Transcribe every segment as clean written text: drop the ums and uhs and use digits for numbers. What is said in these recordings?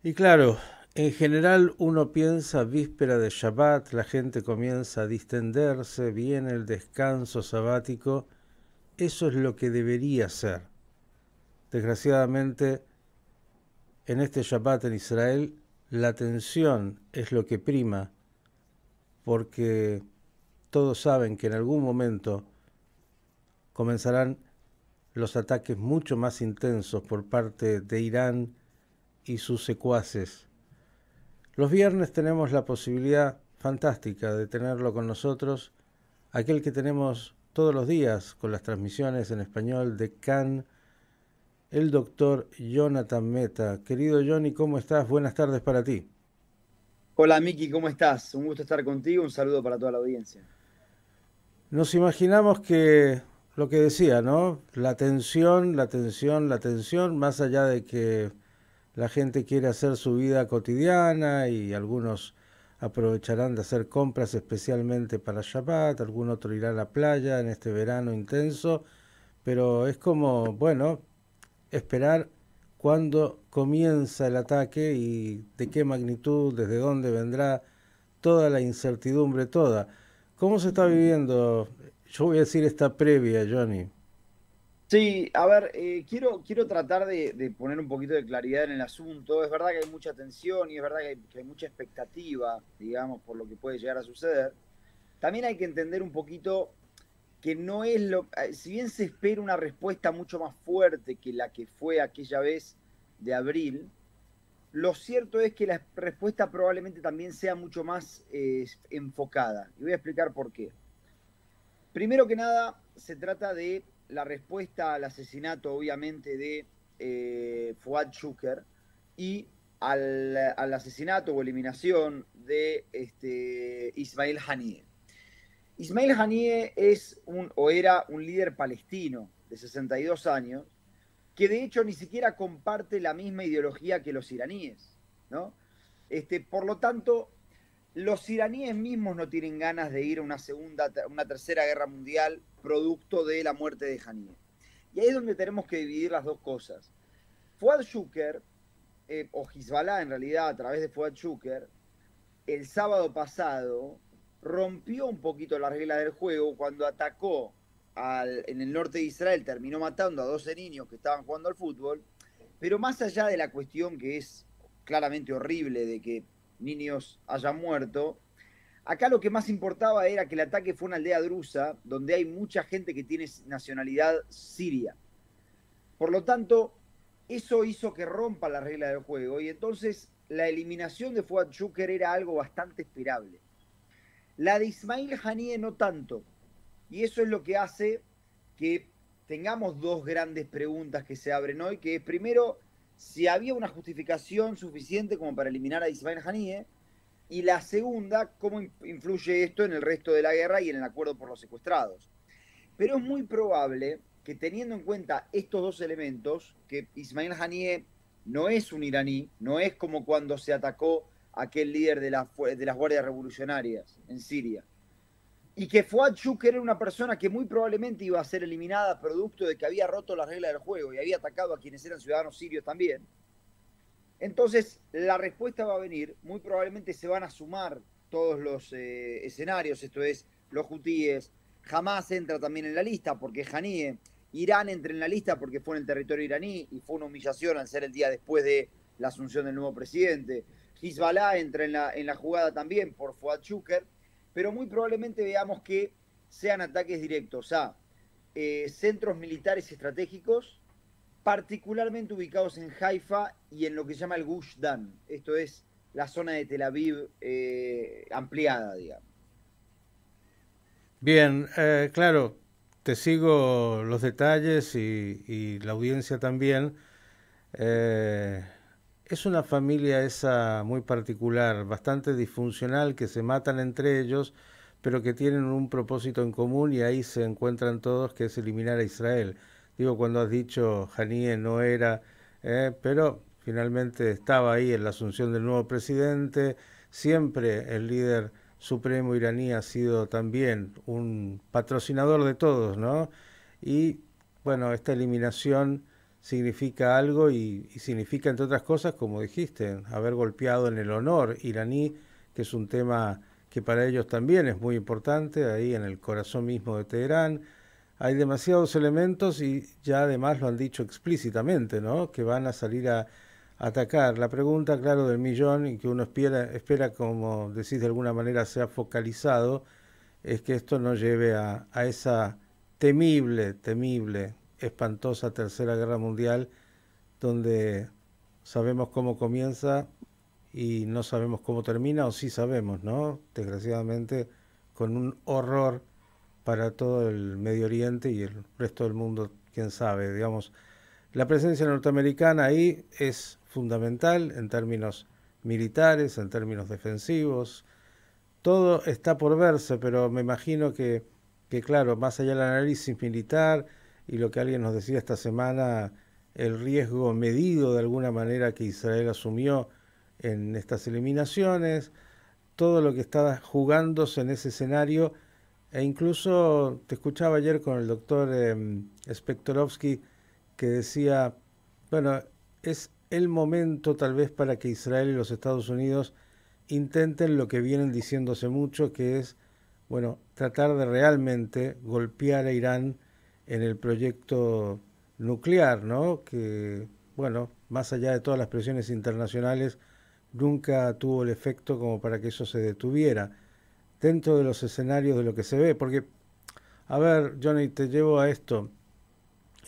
Y claro, en general uno piensa víspera de Shabbat, la gente comienza a distenderse, viene el descanso sabático, eso es lo que debería ser. Desgraciadamente, en este Shabbat en Israel, la tensión es lo que prima, porque todos saben que en algún momento comenzarán los ataques mucho más intensos por parte de Irán y sus secuaces. Los viernes tenemos la posibilidad fantástica de tenerlo con nosotros, aquel que tenemos todos los días con las transmisiones en español de CAN, el doctor Jonathan Meta. Querido Johnny, ¿cómo estás? Buenas tardes para ti. Hola Miki, ¿cómo estás? Un gusto estar contigo, un saludo para toda la audiencia. Nos imaginamos que lo que decía, ¿no? La tensión, la tensión, la tensión, más allá de que la gente quiere hacer su vida cotidiana y algunos aprovecharán de hacer compras especialmente para Shabbat, algún otro irá a la playa en este verano intenso, pero es como, bueno, esperar cuándo comienza el ataque y de qué magnitud, desde dónde vendrá, toda la incertidumbre, toda. ¿Cómo se está viviendo? Yo voy a decir esta previa, Johnny. Sí, a ver, quiero tratar de poner un poquito de claridad en el asunto. Es verdad que hay mucha tensión y es verdad que hay mucha expectativa, digamos, por lo que puede llegar a suceder. También hay que entender un poquito que no es si bien se espera una respuesta mucho más fuerte que la que fue aquella vez de abril, lo cierto es que la respuesta probablemente también sea mucho más enfocada. Y voy a explicar por qué. Primero que nada, se trata de la respuesta al asesinato, obviamente, de Fuad Shuker y al asesinato o eliminación de Ismail Haniyeh. Ismail Haniyeh o era un líder palestino de 62 años que de hecho ni siquiera comparte la misma ideología que los iraníes, ¿no? Por lo tanto, los iraníes mismos no tienen ganas de ir a una tercera guerra mundial producto de la muerte de Haniyeh. Y ahí es donde tenemos que dividir las dos cosas. Fuad Shuker, o Hezbollah en realidad, a través de Fuad Shuker, el sábado pasado rompió un poquito las reglas del juego cuando atacó en el norte de Israel, terminó matando a 12 niños que estaban jugando al fútbol, pero más allá de la cuestión que es claramente horrible de que niños hayan muerto, acá lo que más importaba era que el ataque fue una aldea drusa donde hay mucha gente que tiene nacionalidad siria. Por lo tanto, eso hizo que rompa la regla del juego y entonces la eliminación de Fuad Shuker era algo bastante esperable. La de Ismail Haniyeh no tanto. Y eso es lo que hace que tengamos dos grandes preguntas que se abren hoy, que es primero, si había una justificación suficiente como para eliminar a Ismail Haniyeh, y la segunda, cómo influye esto en el resto de la guerra y en el acuerdo por los secuestrados. Pero es muy probable que teniendo en cuenta estos dos elementos, que Ismail Haniyeh no es un iraní, no es como cuando se atacó a aquel líder de las guardias revolucionarias en Siria, y que Fuad Shuker era una persona que muy probablemente iba a ser eliminada producto de que había roto las reglas del juego y había atacado a quienes eran ciudadanos sirios también. Entonces, la respuesta va a venir, muy probablemente se van a sumar todos los escenarios, esto es, los hutíes, jamás entra también en la lista porque Haniyeh, Irán entra en la lista porque fue en el territorio iraní y fue una humillación al ser el día después de la asunción del nuevo presidente. Hezbollah entra en la jugada también por Fuad Shuker, pero muy probablemente veamos que sean ataques directos a centros militares estratégicos, particularmente ubicados en Haifa y en lo que se llama el Gush Dan, esto es la zona de Tel Aviv ampliada, digamos. Bien, claro, te sigo los detalles y la audiencia también. Eh, es una familia esa muy particular, bastante disfuncional, que se matan entre ellos, pero que tienen un propósito en común y ahí se encuentran todos, que es eliminar a Israel. Digo, cuando has dicho Haniyeh no era, pero finalmente estaba ahí en la asunción del nuevo presidente, siempre el líder supremo iraní ha sido también un patrocinador de todos, ¿no? Y bueno, esta eliminación significa algo y significa, entre otras cosas, como dijiste, haber golpeado en el honor iraní, que es un tema que para ellos también es muy importante, ahí en el corazón mismo de Teherán. Hay demasiados elementos y ya además lo han dicho explícitamente, ¿no? Que van a salir a atacar. La pregunta, claro, del millón y que uno espera como decís de alguna manera, sea focalizado, es que esto no lleve a esa temible, espantosa Tercera Guerra Mundial, donde sabemos cómo comienza y no sabemos cómo termina, o sí sabemos, ¿no? Desgraciadamente, con un horror para todo el Medio Oriente y el resto del mundo, quién sabe, digamos. La presencia norteamericana ahí es fundamental en términos militares, en términos defensivos. Todo está por verse, pero me imagino que claro, más allá del análisis militar y lo que alguien nos decía esta semana, el riesgo medido de alguna manera que Israel asumió en estas eliminaciones, todo lo que está jugándose en ese escenario, e incluso te escuchaba ayer con el doctor Spektorovsky que decía, bueno, es el momento tal vez para que Israel y los Estados Unidos intenten lo que vienen diciéndose mucho, que es, bueno, tratar de realmente golpear a Irán en el proyecto nuclear, ¿no? Que, bueno, más allá de todas las presiones internacionales, nunca tuvo el efecto como para que eso se detuviera dentro de los escenarios de lo que se ve. Porque, a ver, Johnny, te llevo a esto.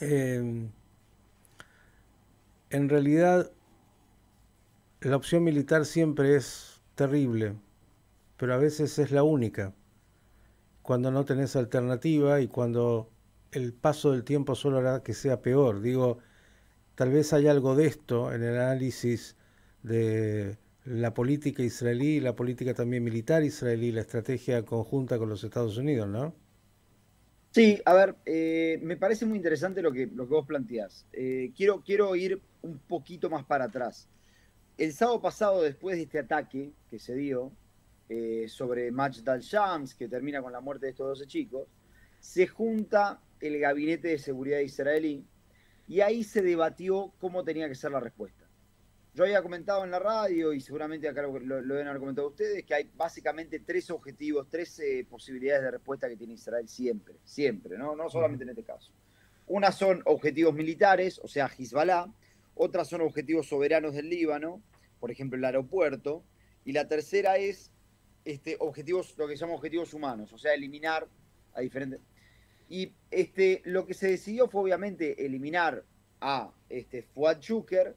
Eh, en realidad, la opción militar siempre es terrible, pero a veces es la única. Cuando no tenés alternativa y cuando el paso del tiempo solo hará que sea peor. Digo, tal vez hay algo de esto en el análisis de la política israelí, la política también militar israelí, la estrategia conjunta con los Estados Unidos, ¿no? Sí, a ver, me parece muy interesante lo que vos planteás. Quiero ir un poquito más para atrás. El sábado pasado, después de este ataque que se dio sobre Majd al-Shams, que termina con la muerte de estos 12 chicos, se junta el gabinete de seguridad israelí y ahí se debatió cómo tenía que ser la respuesta. Yo había comentado en la radio, y seguramente acá lo deben haber comentado ustedes, que hay básicamente tres objetivos, tres posibilidades de respuesta que tiene Israel siempre, siempre, ¿no? No solamente en este caso. Unas son objetivos militares, o sea, Hezbollah, otras son objetivos soberanos del Líbano, por ejemplo, el aeropuerto, y la tercera es objetivos, lo que se llama objetivos humanos, o sea, eliminar a diferentes... Y lo que se decidió fue obviamente eliminar a Fuad Shuker,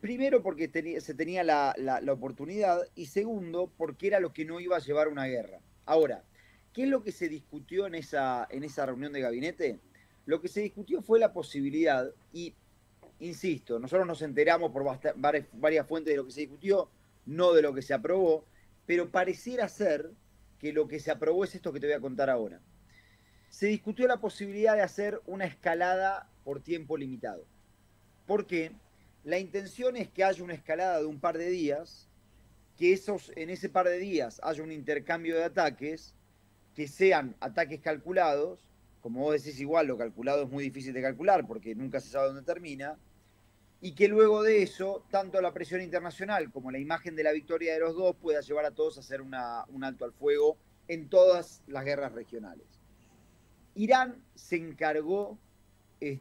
primero porque se tenía la oportunidad y segundo porque era lo que no iba a llevar una guerra. Ahora, ¿qué es lo que se discutió en esa reunión de gabinete? Lo que se discutió fue la posibilidad, y insisto, nosotros nos enteramos por varias fuentes de lo que se discutió, no de lo que se aprobó, pero pareciera ser que lo que se aprobó es esto que te voy a contar ahora. Se discutió la posibilidad de hacer una escalada por tiempo limitado. ¿Por qué? La intención es que haya una escalada de un par de días, que en ese par de días haya un intercambio de ataques, que sean ataques calculados, como vos decís igual, lo calculado es muy difícil de calcular porque nunca se sabe dónde termina, y que luego de eso, tanto la presión internacional como la imagen de la victoria de los dos pueda llevar a todos a hacer un alto al fuego en todas las guerras regionales. Irán se encargó, es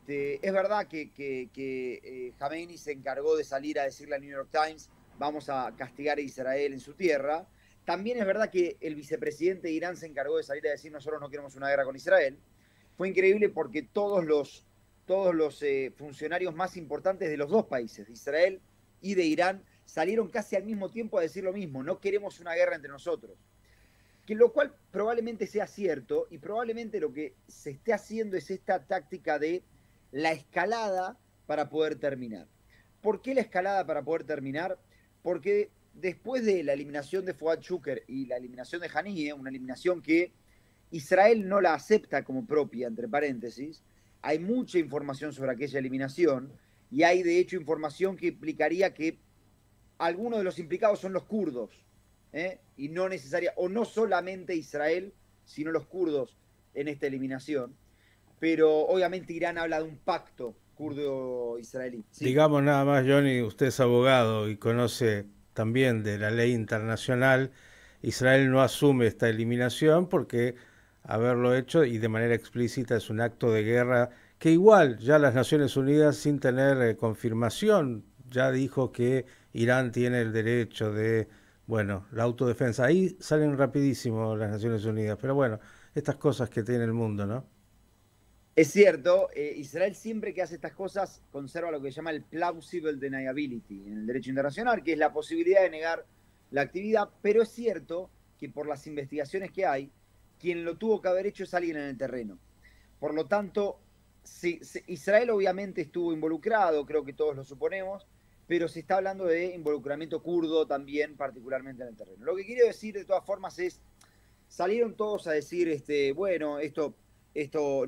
verdad que Khamenei se encargó de salir a decirle al New York Times, vamos a castigar a Israel en su tierra. También es verdad que el vicepresidente de Irán se encargó de salir a decir, nosotros no queremos una guerra con Israel. Fue increíble porque todos los funcionarios más importantes de los dos países, de Israel y de Irán, salieron casi al mismo tiempo a decir lo mismo, no queremos una guerra entre nosotros. Que lo cual probablemente sea cierto y probablemente lo que se esté haciendo es esta táctica de la escalada para poder terminar. ¿Por qué la escalada para poder terminar? Porque después de la eliminación de Fuad Shuker y la eliminación de Haniyeh, una eliminación que Israel no la acepta como propia, entre paréntesis, hay mucha información sobre aquella eliminación y hay de hecho información que implicaría que algunos de los implicados son los kurdos, y no necesaria, o no solamente Israel, sino los kurdos en esta eliminación. Pero obviamente Irán habla de un pacto kurdo-israelí. Sí. Digamos nada más, Johnny, usted es abogado y conoce también de la ley internacional. Israel no asume esta eliminación porque haberlo hecho y de manera explícita es un acto de guerra que igual ya las Naciones Unidas sin tener confirmación ya dijo que Irán tiene el derecho de, bueno, la autodefensa. Ahí salen rapidísimo las Naciones Unidas, pero bueno, estas cosas que tiene el mundo, ¿no? Es cierto, Israel siempre que hace estas cosas conserva lo que se llama el plausible deniability en el derecho internacional, que es la posibilidad de negar la actividad, pero es cierto que por las investigaciones que hay, quien lo tuvo que haber hecho es alguien en el terreno. Por lo tanto, Israel obviamente estuvo involucrado, creo que todos lo suponemos, pero se está hablando de involucramiento kurdo también, particularmente en el terreno. Lo que quiero decir de todas formas es, salieron todos a decir, bueno, esto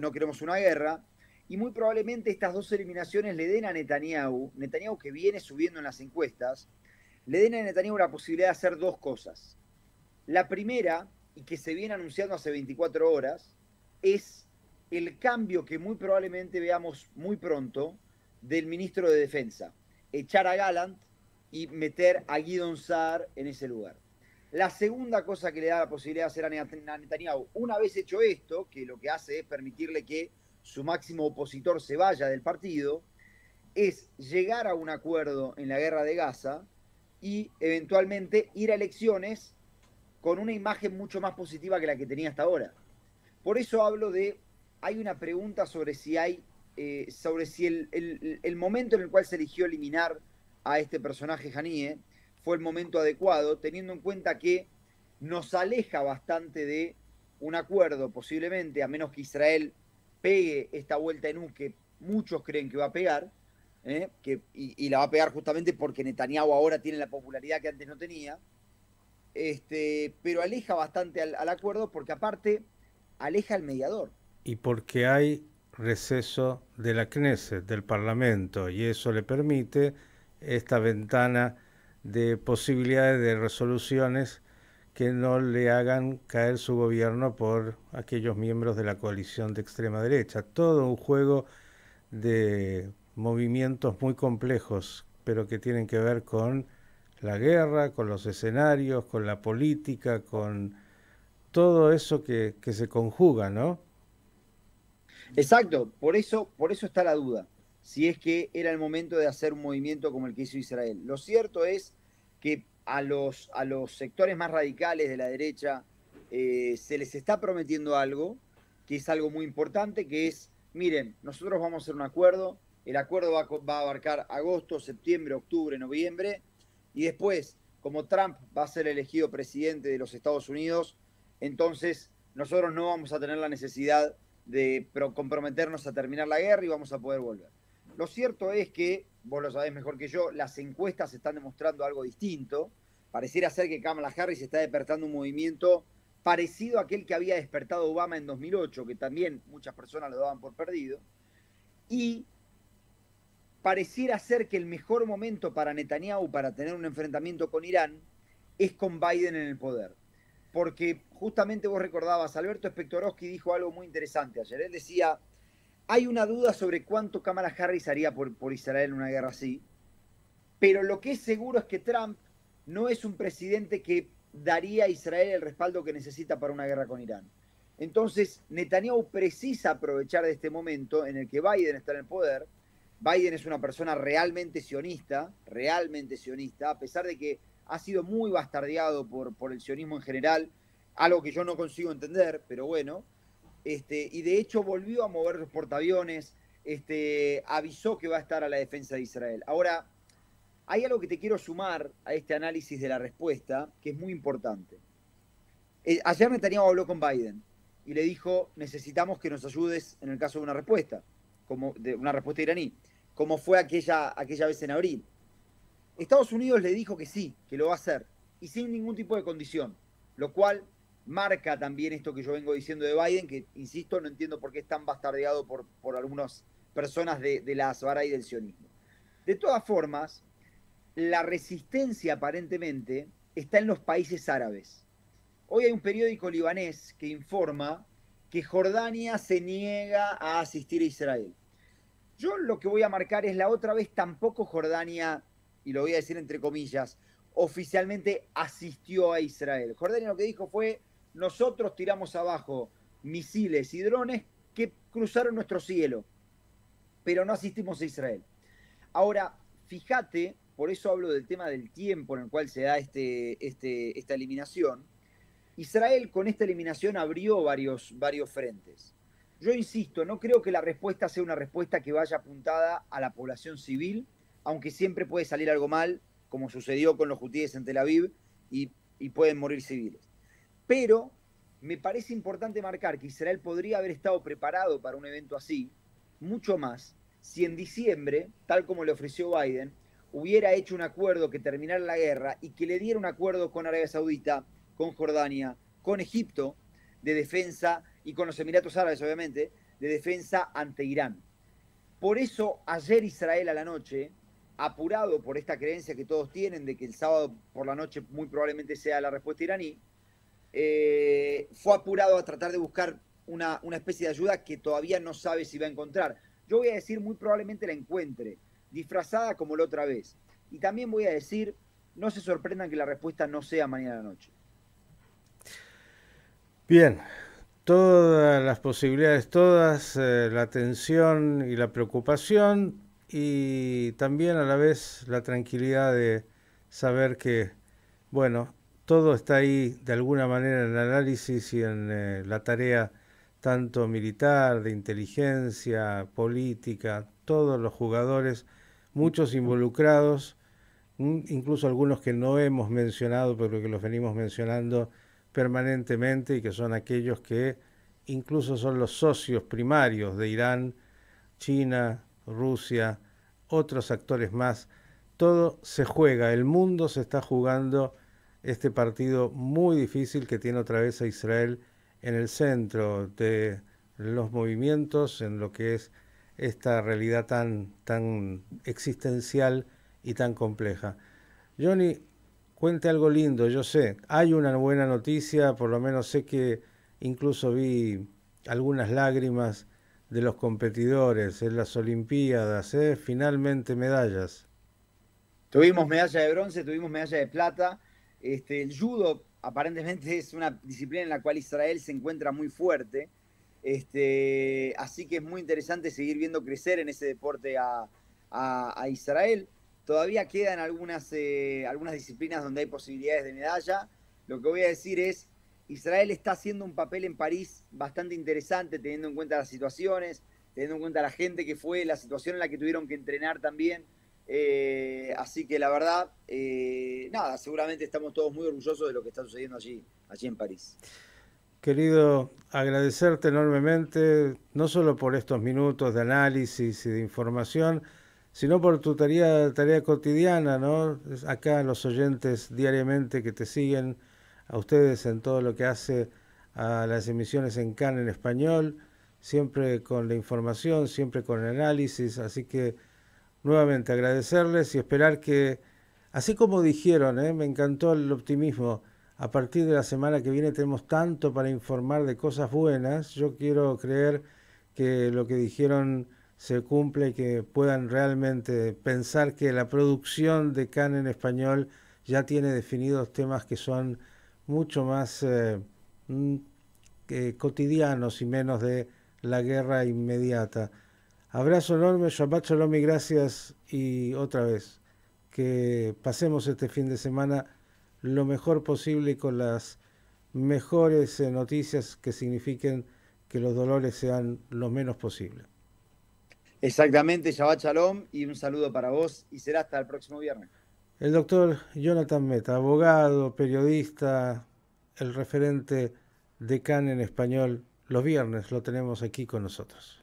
no queremos una guerra, y muy probablemente estas dos eliminaciones le den a Netanyahu que viene subiendo en las encuestas, le den a Netanyahu la posibilidad de hacer dos cosas. La primera, y que se viene anunciando hace 24 horas, es el cambio que muy probablemente veamos muy pronto del ministro de Defensa. Echar a Gallant y meter a Gideon Saar en ese lugar. La segunda cosa que le da la posibilidad de hacer a Netanyahu, una vez hecho esto, que lo que hace es permitirle que su máximo opositor se vaya del partido, es llegar a un acuerdo en la guerra de Gaza y eventualmente ir a elecciones con una imagen mucho más positiva que la que tenía hasta ahora. Por eso hablo de, hay una pregunta sobre si sobre si el momento en el cual se eligió eliminar a este personaje Haniyeh fue el momento adecuado, teniendo en cuenta que nos aleja bastante de un acuerdo, posiblemente, a menos que Israel pegue esta vuelta en U que muchos creen que va a pegar, y la va a pegar justamente porque Netanyahu ahora tiene la popularidad que antes no tenía, pero aleja bastante al acuerdo porque aparte aleja al mediador. Y porque hay receso de la Knesset, del Parlamento, y eso le permite esta ventana de posibilidades de resoluciones que no le hagan caer su gobierno por aquellos miembros de la coalición de extrema derecha. Todo un juego de movimientos muy complejos, pero que tienen que ver con la guerra, con los escenarios, con la política, con todo eso que se conjuga, ¿no? Exacto, por eso está la duda, si es que era el momento de hacer un movimiento como el que hizo Israel. Lo cierto es que a los sectores más radicales de la derecha se les está prometiendo algo, que es algo muy importante, que es, miren, nosotros vamos a hacer un acuerdo, el acuerdo va a abarcar agosto, septiembre, octubre, noviembre, y después, como Trump va a ser elegido presidente de los Estados Unidos, entonces nosotros no vamos a tener la necesidad de comprometernos a terminar la guerra y vamos a poder volver. Lo cierto es que, vos lo sabés mejor que yo, las encuestas están demostrando algo distinto. Pareciera ser que Kamala Harris está despertando un movimiento parecido a aquel que había despertado Obama en 2008, que también muchas personas lo daban por perdido. Y pareciera ser que el mejor momento para Netanyahu para tener un enfrentamiento con Irán es con Biden en el poder. Porque justamente vos recordabas, Alberto Spectorowski dijo algo muy interesante ayer. Él decía, hay una duda sobre cuánto Kamala Harris haría por Israel en una guerra así, pero lo que es seguro es que Trump no es un presidente que daría a Israel el respaldo que necesita para una guerra con Irán. Entonces, Netanyahu precisa aprovechar de este momento en el que Biden está en el poder. Biden es una persona realmente sionista, a pesar de que ha sido muy bastardeado por el sionismo en general, algo que yo no consigo entender, pero bueno. Y de hecho volvió a mover los portaaviones, avisó que va a estar a la defensa de Israel. Ahora, hay algo que te quiero sumar a este análisis de la respuesta, que es muy importante. Ayer Netanyahu habló con Biden y le dijo, necesitamos que nos ayudes en el caso de una respuesta, como de una respuesta iraní, como fue aquella vez en abril. Estados Unidos le dijo que sí, que lo va a hacer, y sin ningún tipo de condición, lo cual marca también esto que yo vengo diciendo de Biden, que, insisto, no entiendo por qué es tan bastardeado por algunas personas de la Asbara y del sionismo. De todas formas, la resistencia aparentemente está en los países árabes. Hoy hay un periódico libanés que informa que Jordania se niega a asistir a Israel. Yo lo que voy a marcar es la otra vez tampoco Jordania, y lo voy a decir entre comillas, oficialmente asistió a Israel. Jordania lo que dijo fue, nosotros tiramos abajo misiles y drones que cruzaron nuestro cielo, pero no asistimos a Israel. Ahora, fíjate, por eso hablo del tema del tiempo en el cual se da esta eliminación. Israel con esta eliminación abrió varios frentes. Yo insisto, no creo que la respuesta sea una respuesta que vaya apuntada a la población civil, aunque siempre puede salir algo mal, como sucedió con los hutíes en Tel Aviv, y pueden morir civiles. Pero me parece importante marcar que Israel podría haber estado preparado para un evento así, mucho más, si en diciembre, tal como le ofreció Biden, hubiera hecho un acuerdo que terminara la guerra y que le diera un acuerdo con Arabia Saudita, con Jordania, con Egipto, de defensa, y con los Emiratos Árabes, obviamente, de defensa ante Irán. Por eso, ayer Israel a la noche, apurado por esta creencia que todos tienen de que el sábado por la noche muy probablemente sea la respuesta iraní, fue apurado a tratar de buscar una especie de ayuda que todavía no sabe si va a encontrar. Yo voy a decir, muy probablemente la encuentre, disfrazada como la otra vez. Y también voy a decir, no se sorprendan que la respuesta no sea mañana a la noche. Bien, todas las posibilidades, todas, la tensión y la preocupación y también a la vez la tranquilidad de saber que, bueno, todo está ahí de alguna manera en el análisis y en la tarea tanto militar, de inteligencia, política, todos los jugadores, muchos involucrados, incluso algunos que no hemos mencionado, pero que los venimos mencionando permanentemente y que son aquellos que incluso son los socios primarios de Irán, China, Rusia, otros actores más. Todo se juega, el mundo se está jugando este partido muy difícil que tiene otra vez a Israel en el centro de los movimientos, en lo que es esta realidad tan existencial y tan compleja. Johnny, cuente algo lindo, yo sé, hay una buena noticia, por lo menos sé que incluso vi algunas lágrimas de los competidores en las Olimpiadas, finalmente medallas. Tuvimos medalla de bronce, tuvimos medalla de plata. El judo aparentemente es una disciplina en la cual Israel se encuentra muy fuerte. Así que es muy interesante seguir viendo crecer en ese deporte a Israel. Todavía quedan algunas disciplinas donde hay posibilidades de medalla. Lo que voy a decir es, Israel está haciendo un papel en París bastante interesante, teniendo en cuenta las situaciones, teniendo en cuenta la gente que fue, la situación en la que tuvieron que entrenar también. Así que la verdad, nada, seguramente estamos todos muy orgullosos de lo que está sucediendo allí en París. Querido, agradecerte enormemente, no solo por estos minutos de análisis y de información, sino por tu tarea cotidiana, ¿no? Acá los oyentes diariamente que te siguen, a ustedes en todo lo que hace a las emisiones en CAN en español, siempre con la información, siempre con el análisis, así que nuevamente agradecerles y esperar que, así como dijeron, me encantó el optimismo, a partir de la semana que viene tenemos tanto para informar de cosas buenas, yo quiero creer que lo que dijeron se cumple y que puedan realmente pensar que la producción de CAN en español ya tiene definidos temas que son mucho más cotidianos y menos de la guerra inmediata. Abrazo enorme, Shabbat Shalom y gracias. Y otra vez, que pasemos este fin de semana lo mejor posible y con las mejores noticias que signifiquen que los dolores sean lo menos posible. Exactamente, Shabbat Shalom y un saludo para vos y será hasta el próximo viernes. El doctor Jonathan Meta, abogado, periodista, el referente de CAN en español, los viernes lo tenemos aquí con nosotros.